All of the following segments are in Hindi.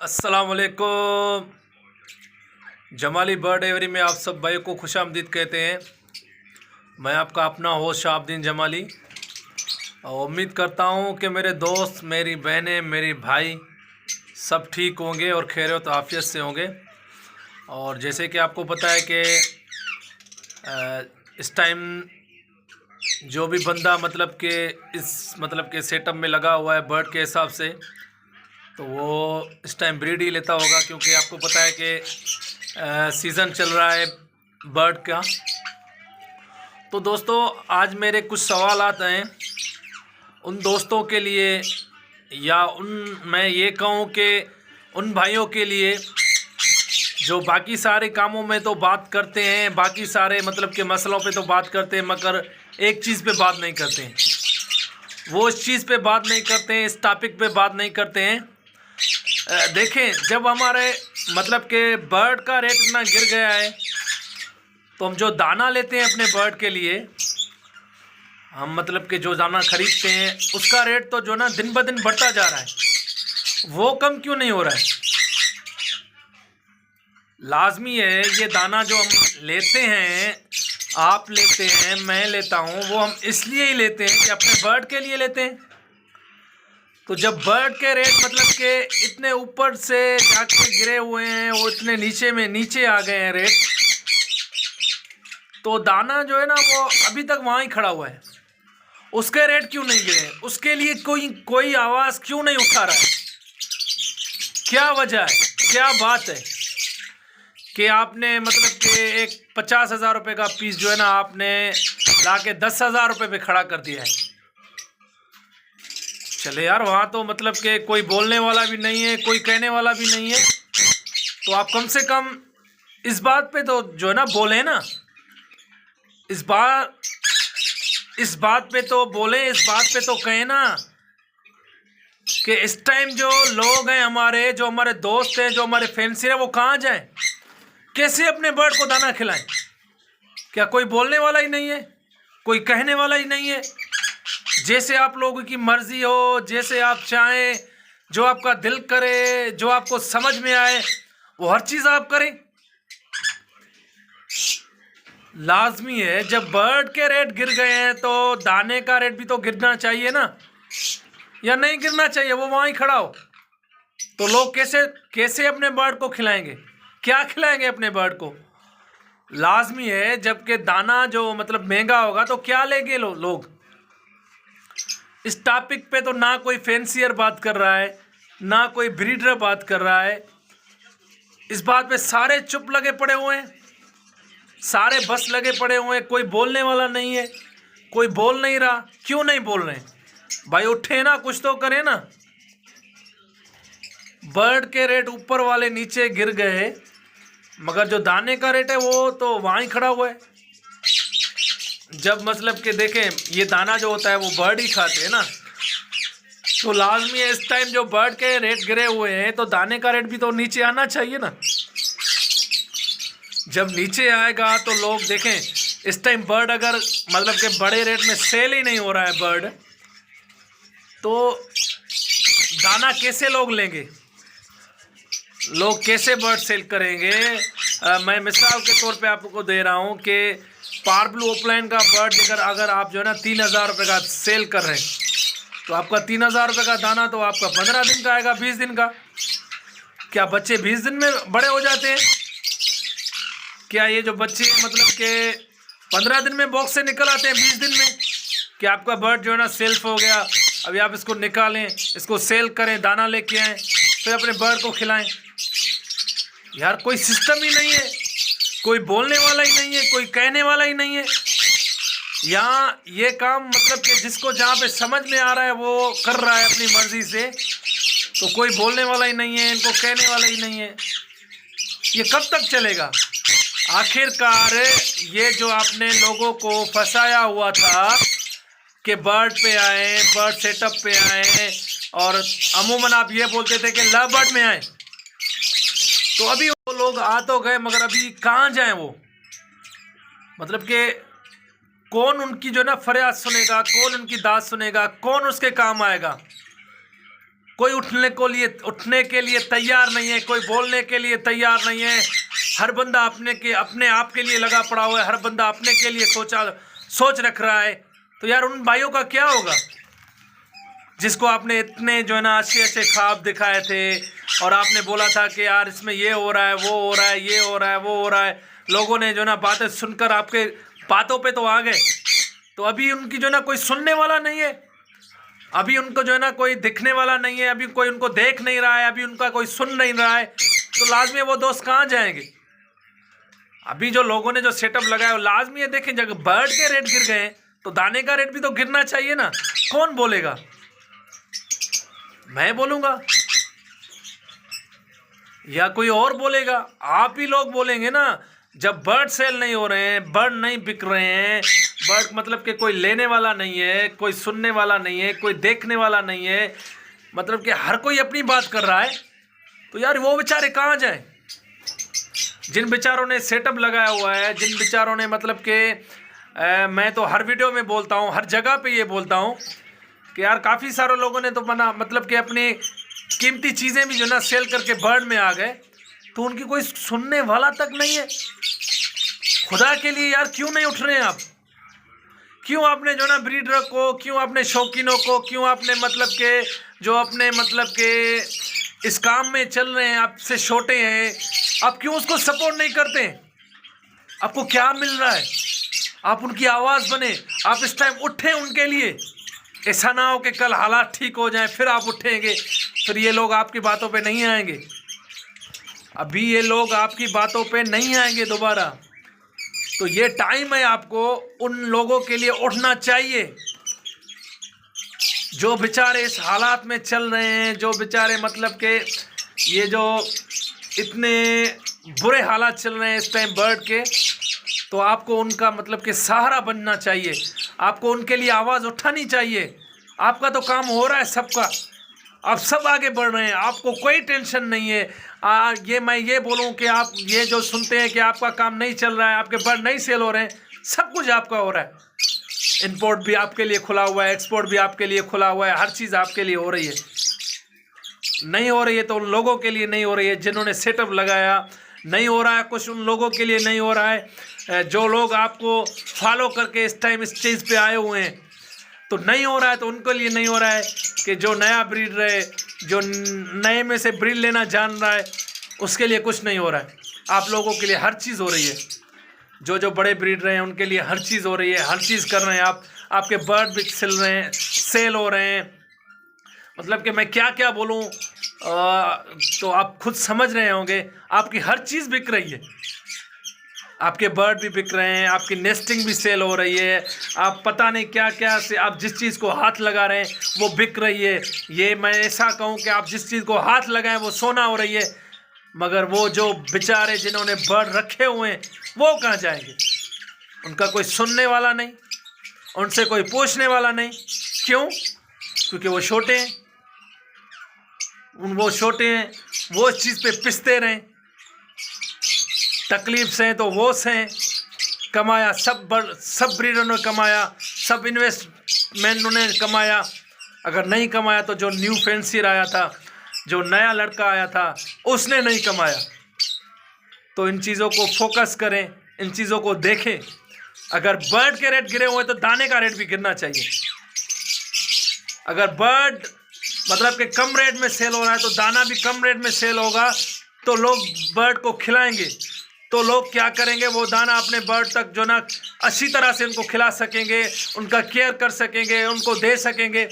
अस्सलाम वालेकुम। जमाली बर्ड एवरी में आप सब भाई को खुशामदीद कहते हैं। मैं आपका अपना होस्ट शाहबुद्दीन जमाली और उम्मीद करता हूं कि मेरे दोस्त, मेरी बहनें, मेरी भाई सब ठीक होंगे और खैरियत आफियत से होंगे। और जैसे कि आपको पता है कि इस टाइम जो भी बंदा मतलब के सेटअप में लगा हुआ है बर्ड के हिसाब से, तो वो इस टाइम ब्रीड ही लेता होगा, क्योंकि आपको पता है कि सीज़न चल रहा है बर्ड का। तो दोस्तों, आज मेरे कुछ सवाल आते हैं उन दोस्तों के लिए, या मैं ये कहूँ कि उन भाइयों के लिए जो बाकी सारे कामों में तो बात करते हैं, बाकी सारे मतलब के मसलों पे तो बात करते हैं, मगर एक चीज़ पे बात नहीं करते हैं। वो इस चीज़ पे बात नहीं करते हैं, इस टॉपिक पे बात नहीं करते हैं। देखें, जब हमारे मतलब के बर्ड का रेट इतना गिर गया है, तो हम जो दाना लेते हैं अपने बर्ड के लिए, हम मतलब के जो दाना खरीदते हैं उसका रेट तो जो ना दिन ब दिन बढ़ता जा रहा है। वो कम क्यों नहीं हो रहा है? लाजमी है ये दाना जो हम लेते हैं, आप लेते हैं, मैं लेता हूँ, वो हम इसलिए ही लेते हैं कि अपने बर्ड के लिए लेते हैं। तो जब बर्ड के रेट मतलब के इतने ऊपर से जाके गिरे हुए हैं, वो इतने नीचे आ गए हैं रेट, तो दाना जो है ना वो अभी तक वहाँ ही खड़ा हुआ है। उसके रेट क्यों नहीं गिरे? उसके लिए कोई आवाज़ क्यों नहीं उठा रहा है? क्या वजह है? क्या बात है कि आपने मतलब कि एक 50,000 रुपये का पीस जो है ना, आपने ला के 10,000 रुपये पे खड़ा कर दिया है। चले यार, वहाँ तो मतलब कि कोई बोलने वाला भी नहीं है, कोई कहने वाला भी नहीं है, तो आप कम से कम इस बात पे तो जो है ना बोले ना, इस बात पे तो बोले, इस बात पे तो कहें ना कि इस टाइम जो लोग हैं हमारे, जो हमारे दोस्त हैं, जो हमारे फैंसी हैं, वो कहाँ जाएं? कैसे अपने बर्ड को दाना खिलाएं? क्या कोई बोलने वाला ही नहीं है? कोई कहने वाला ही नहीं है? जैसे आप लोगों की मर्जी हो, जैसे आप चाहें, जो आपका दिल करे, जो आपको समझ में आए, वो हर चीज़ आप करें। लाजमी है, जब बर्ड के रेट गिर गए हैं तो दाने का रेट भी तो गिरना चाहिए ना, या नहीं गिरना चाहिए? वो वहाँ ही खड़ा हो तो लोग कैसे कैसे अपने बर्ड को खिलाएंगे? क्या खिलाएंगे अपने बर्ड को? लाजमी है, जबकि दाना जो मतलब महंगा होगा तो क्या लेंगे लोग? इस टॉपिक पे तो ना कोई फैंसियर बात कर रहा है, ना कोई ब्रीडर बात कर रहा है। इस बात पे सारे चुप लगे पड़े हुए हैं, सारे बस लगे पड़े हुए हैं, कोई बोलने वाला नहीं है, कोई बोल नहीं रहा। क्यों नहीं बोल रहे? भाई उठे ना, कुछ तो करें ना। बर्ड के रेट ऊपर वाले नीचे गिर गए, मगर जो दाने का रेट है वो तो वहाँ ही खड़ा हुआ है। जब मतलब कि देखें, ये दाना जो होता है वो बर्ड ही खाते हैं ना, तो लाजमी है इस टाइम जो बर्ड के रेट गिरे हुए हैं तो दाने का रेट भी तो नीचे आना चाहिए ना। जब नीचे आएगा तो लोग देखें, इस टाइम बर्ड अगर मतलब के बड़े रेट में सेल ही नहीं हो रहा है बर्ड, तो दाना कैसे लोग लेंगे? लोग कैसे बर्ड सेल करेंगे? मैं मिसाल के तौर पे आपको दे रहा हूँ कि पारब्लू ओपलाइन का बर्ड अगर आप जो है ना 3,000 रुपये का सेल कर रहे हैं, तो आपका 3,000 रुपये का दाना तो आपका 15 दिन का आएगा, 20 दिन का। क्या बच्चे 20 दिन में बड़े हो जाते हैं? क्या ये जो बच्चे मतलब के 15 दिन में बॉक्स से निकल आते हैं 20 दिन में? क्या आपका बर्ड जो है ना सेल्फ हो गया, अभी आप इसको निकालें, इसको सेल करें, दाना लेके आएँ, फिर अपने बर्ड को खिलाएं? यार कोई सिस्टम ही नहीं है, कोई बोलने वाला ही नहीं है, कोई कहने वाला ही नहीं है। यहाँ ये काम मतलब कि जिसको जहाँ पे समझ में आ रहा है वो कर रहा है अपनी मर्जी से, तो कोई बोलने वाला ही नहीं है, इनको कहने वाला ही नहीं है। ये कब तक चलेगा? आखिरकार ये जो आपने लोगों को फंसाया हुआ था कि बर्ड पे आए, बर्ड सेटअप पे आए, और अमूमन आप ये बोलते थे कि लव बर्ड में आए, तो अभी वो लोग आ तो गए, मगर अभी कहाँ जाएं वो? मतलब कि कौन उनकी जो ना फरियाद सुनेगा, कौन उनकी दाद सुनेगा, कौन उसके काम आएगा? कोई उठने के लिए तैयार नहीं है, कोई बोलने के लिए तैयार नहीं है। हर बंदा अपने आप के लिए लगा पड़ा हुआ है, हर बंदा अपने के लिए सोच रख रहा है। तो यार उन भाइयों का क्या होगा जिसको आपने इतने जो है ना अच्छे अच्छे ख्वाब दिखाए थे और आपने बोला था कि यार इसमें ये हो रहा है, वो हो रहा है, ये हो रहा है, वो हो रहा है। लोगों ने जो ना बातें सुनकर आपके बातों पे तो आ गए, तो अभी उनकी जो ना कोई सुनने वाला नहीं है, अभी उनको जो है ना कोई दिखने वाला नहीं है, अभी कोई उनको देख नहीं रहा है, अभी उनका कोई सुन नहीं रहा है, तो लाजमी वो दोस्त कहाँ जाएंगे। अभी जो लोगों ने जो सेटअप लगाया वो लाजमी है। देखें, जब बर्ड के रेट गिर गए तो दाने का रेट भी तो गिरना चाहिए ना। कौन बोलेगा? मैं बोलूंगा या कोई और बोलेगा? आप ही लोग बोलेंगे ना। जब बर्ड सेल नहीं हो रहे हैं, बर्ड नहीं बिक रहे हैं, बर्ड मतलब कि कोई लेने वाला नहीं है, कोई सुनने वाला नहीं है, कोई देखने वाला नहीं है, मतलब कि हर कोई अपनी बात कर रहा है, तो यार वो बेचारे कहाँ जाए? जिन बेचारों ने सेटअप लगाया हुआ है, जिन बेचारों ने मतलब कि मैं तो हर वीडियो में बोलता हूँ, हर जगह पे ये बोलता हूँ कि यार काफ़ी सारे लोगों ने तो मतलब कि अपनी कीमती चीज़ें भी जो ना सेल करके बर्ड में आ गए, तो उनकी कोई सुनने वाला तक नहीं है। खुदा के लिए यार क्यों नहीं उठ रहे हैं आप? क्यों आपने जो ना ब्रीडर को, क्यों आपने शौकीनों को, क्यों आपने मतलब के जो अपने मतलब के इस काम में चल रहे हैं, आपसे छोटे हैं, आप क्यों उसको सपोर्ट नहीं करते? आपको क्या मिल रहा है? आप उनकी आवाज़ बने, आप इस टाइम उठें उनके लिए। ऐसा ना हो कि कल हालात ठीक हो जाएं फिर आप उठेंगे, फिर ये लोग आपकी बातों पे नहीं आएंगे। अभी ये लोग आपकी बातों पे नहीं आएंगे दोबारा। तो ये टाइम है, आपको उन लोगों के लिए उठना चाहिए जो बेचारे इस हालात में चल रहे हैं, जो बेचारे मतलब के ये जो इतने बुरे हालात चल रहे हैं इस टाइम बर्ड के। तो आपको उनका मतलब कि सहारा बनना चाहिए, आपको उनके लिए आवाज़ उठानी चाहिए। आपका तो काम हो रहा है सबका, आप सब आगे बढ़ रहे हैं, आपको कोई टेंशन नहीं है। ये मैं ये बोलूं कि आप ये जो सुनते हैं कि आपका काम नहीं चल रहा है, आपके बर्ड नहीं सेल हो रहे हैं, सब कुछ आपका हो रहा है। इंपोर्ट भी आपके लिए खुला हुआ है, एक्सपोर्ट भी आपके लिए खुला हुआ है, हर चीज़ आपके लिए हो रही है। नहीं हो रही है तो उन लोगों के लिए नहीं हो रही है जिन्होंने सेटअप लगाया, नहीं हो रहा है कुछ उन लोगों के लिए नहीं हो रहा है जो लोग आपको फॉलो करके इस टाइम इस चीज़ पे आए हुए हैं। तो नहीं हो रहा है तो उनके लिए नहीं हो रहा है कि जो नया ब्रीड है, जो नए में से ब्रीड लेना जान रहा है, उसके लिए कुछ नहीं हो रहा है। आप लोगों के लिए हर चीज़ हो रही है। जो बड़े ब्रीड रहे हैं उनके लिए हर चीज़ हो रही है, हर चीज़ कर रहे हैं आप। आपके बर्ड भी सेल हो रहे हैं। मतलब कि मैं क्या क्या बोलूं, तो आप खुद समझ रहे होंगे। आपकी हर चीज़ बिक रही है, आपके बर्ड भी बिक रहे हैं, आपकी नेस्टिंग भी सेल हो रही है, आप पता नहीं क्या क्या से आप जिस चीज़ को हाथ लगा रहे हैं वो बिक रही है। ये मैं ऐसा कहूँ कि आप जिस चीज़ को हाथ लगाएं वो सोना हो रही है। मगर वो जो बेचारे जिन्होंने बर्ड रखे हुए हैं वो कहाँ जाएंगे? उनका कोई सुनने वाला नहीं, उनसे कोई पूछने वाला नहीं। क्यों? क्योंकि वो छोटे हैं, वो छोटे हैं, वो इस चीज़ पे पिसते रहें। तकलीफ से तो वो से कमाया, सब ब्रीडर ने कमाया, सब इन्वेस्टमेंट ने कमाया। अगर नहीं कमाया तो जो न्यू फैंसियर आया था, जो नया लड़का आया था, उसने नहीं कमाया। तो इन चीज़ों को फोकस करें, इन चीज़ों को देखें। अगर बर्ड के रेट गिरे हुए तो दाने का रेट भी गिरना चाहिए। अगर बर्ड मतलब कि कम रेट में सेल हो रहा है तो दाना भी कम रेट में सेल होगा, तो लोग बर्ड को खिलाएंगे। तो लोग क्या करेंगे? वो दाना अपने बर्ड तक जो ना अच्छी तरह से उनको खिला सकेंगे, उनका केयर कर सकेंगे, उनको दे सकेंगे।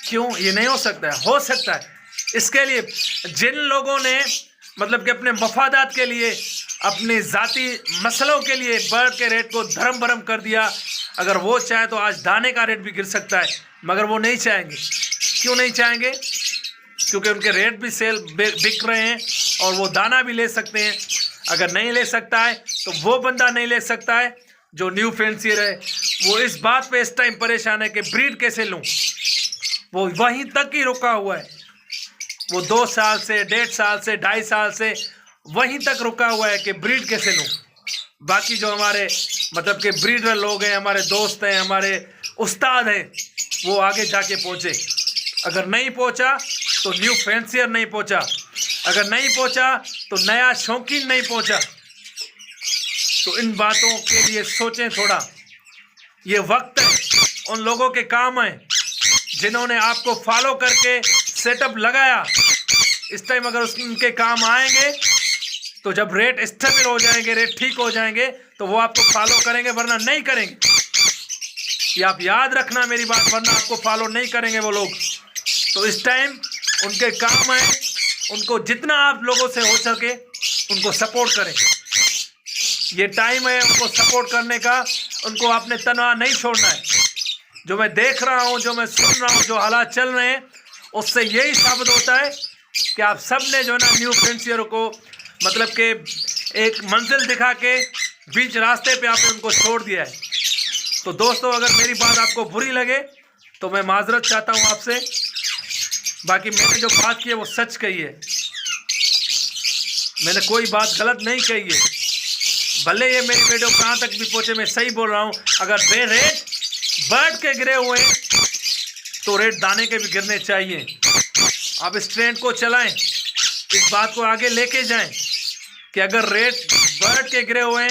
क्यों ये नहीं हो सकता है? हो सकता है। इसके लिए जिन लोगों ने मतलब कि अपने मफादात के लिए, अपने ज़ाती मसलों के लिए बर्ड के रेट को धर्म भरम कर दिया, अगर वो चाहे तो आज दाने का रेट भी गिर सकता है। मगर वो नहीं चाहेंगे। क्यों नहीं चाहेंगे? क्योंकि उनके रेट भी बिक रहे हैं और वो दाना भी ले सकते हैं। अगर नहीं ले सकता है तो वो बंदा नहीं ले सकता है जो न्यू फैंसियर है। वो इस बात पे इस टाइम परेशान है कि ब्रीड कैसे लूँ। वो वहीं तक ही रुका हुआ है। वो 2 साल से, 1.5 साल से, 2.5 साल से वहीं तक रुका हुआ है कि ब्रीड कैसे लूँ। बाकी जो हमारे मतलब के ब्रीडर लोग हैं, हमारे दोस्त हैं, हमारे उस्ताद हैं, वो आगे जाके पहुँचे। अगर नहीं पहुंचा तो न्यू फैंसियर नहीं पहुंचा, अगर नहीं पहुंचा तो नया शौकीन नहीं पहुंचा। तो इन बातों के लिए सोचें थोड़ा। ये वक्त है उन लोगों के काम है जिन्होंने आपको फॉलो करके सेटअप लगाया। इस टाइम अगर उनके काम आएंगे तो जब रेट स्टेबल हो जाएंगे, रेट ठीक हो जाएंगे, तो वो आपको फॉलो करेंगे, वरना नहीं करेंगे। ये आप याद रखना मेरी बात, वरना आपको फॉलो नहीं करेंगे वो लोग। तो इस टाइम उनके काम है, उनको जितना आप लोगों से हो सके उनको सपोर्ट करें। ये टाइम है उनको सपोर्ट करने का, उनको आपने तनवा नहीं छोड़ना है। जो मैं देख रहा हूँ, जो मैं सुन रहा हूँ, जो हालात चल रहे हैं, उससे यही साबित होता है कि आप सब ने जो है ना न्यू फैंसियर को मतलब कि एक मंजिल दिखा के बीच रास्ते पे आपने उनको छोड़ दिया है। तो दोस्तों, अगर मेरी बात आपको बुरी लगे तो मैं माजरत चाहता हूँ आपसे। बाकी मैंने जो बात की है वो सच कही है, मैंने कोई बात गलत नहीं कही है। भले ये मेरी वीडियो कहाँ तक भी पहुँचे, मैं सही बोल रहा हूँ। अगर रेट बढ़ के गिरे हुए तो रेट दाने के भी गिरने चाहिए। आप इस ट्रेंड को चलाएं, इस बात को आगे लेके जाएं कि अगर रेट बढ़ के गिरे हुए हैं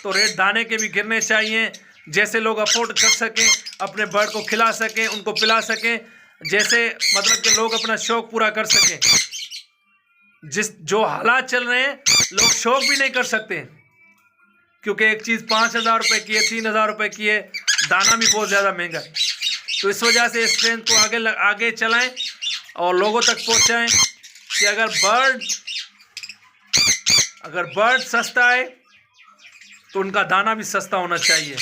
तो रेट दाने के भी गिरने चाहिए। जैसे लोग अफोर्ड कर सकें, अपने बर्ड को खिला सकें, उनको पिला सकें, जैसे मतलब कि लोग अपना शौक पूरा कर सकें। जो हालात चल रहे हैं, लोग शौक भी नहीं कर सकते, क्योंकि एक चीज़ 5,000 रुपये की है, 3,000 रुपये की है, दाना भी बहुत ज़्यादा महंगा है। तो इस वजह से इस ट्रेंड को आगे चलाएं और लोगों तक पहुंचाएं कि अगर बर्ड सस्ता है तो उनका दाना भी सस्ता होना चाहिए।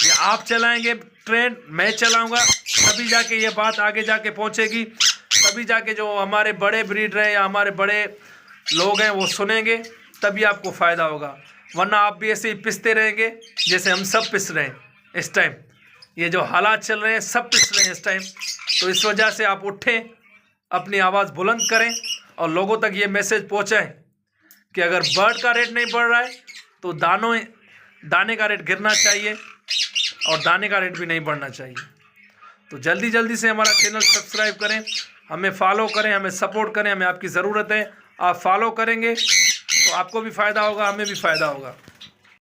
ये आप चलाएंगे ट्रेंड, मैं चलाऊंगा, तभी जाके ये बात आगे जाके पहुंचेगी। तभी जाके जो हमारे बड़े ब्रीडर हैं या हमारे बड़े लोग हैं वो सुनेंगे, तभी आपको फ़ायदा होगा। वरना आप भी ऐसे ही पिसते रहेंगे जैसे हम सब पिस रहे हैं इस टाइम। ये जो हालात चल रहे हैं, सब पिस रहे हैं इस टाइम। तो इस वजह से आप उठें, अपनी आवाज़ बुलंद करें और लोगों तक ये मैसेज पहुँचाएं कि अगर बर्ड का रेट नहीं बढ़ रहा है तो दाने का रेट गिरना चाहिए और दाने का रेट भी नहीं बढ़ना चाहिए। तो जल्दी जल्दी से हमारा चैनल सब्सक्राइब करें, हमें फॉलो करें, हमें सपोर्ट करें, हमें आपकी ज़रूरत है। आप फॉलो करेंगे तो आपको भी फ़ायदा होगा, हमें भी फ़ायदा होगा।